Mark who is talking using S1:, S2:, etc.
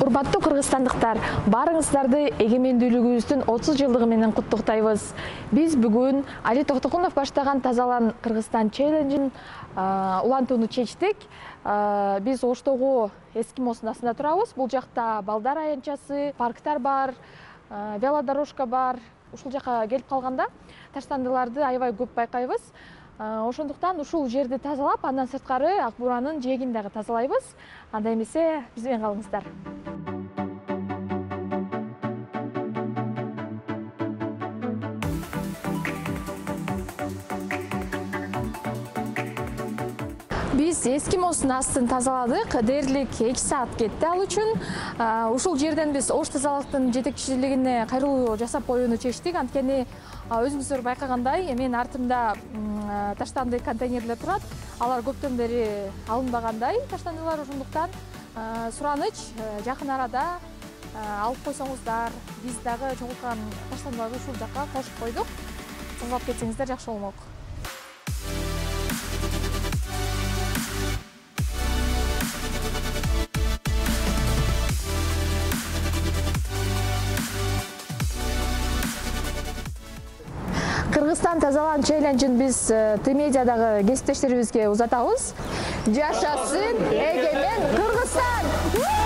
S1: Урматтуу кыргызстандыктар, баарыңыздарды эгемендүүлүгүбүздүн 30 жылдыгы менен куттуктайбыз. Биз бүгүн Али Токтогунов баштаган Тазалан Кыргызстан челленджин улантууну чечтик. Биз Оштогу Эскимо сунасында турабыз. Бул жакта балдар аянтчасы, парктар бар, велодорожка бар. Ушул жака келип калганда таштандыларды аябай көп байкайбыз. Ошондуктан ушул жерди тазалап, андан сырткары Ак Буранын жээгин дагы тазалайбыз. Анда эмесе биз менен калыңыздар. Биз Эскимо сунасын тазаладык. Дээрлик 2 саат кетти ал үчүн. Ушул жерден биз Ош тазалыктын жетекчилигине кайрылуу жасап коюуну чечтик. Анткени өзүңүздөр байкагандай, мен артымда таштанды контейнерлер турат. Алар көптөн бери алынбагандай таштандылар, ошондуктан сураныч жакын арада алып койсоңуздар, биз дагы чогулткан таштандыларды ушул жакка кошуп койдук. Тазалап кетсеңиздер жакшы болмок. Кыргызстан Тазалан челленджин биз Т-медиадагы кесиптештерибизге узатабыз. Жашасын эгемен Кыргызстан!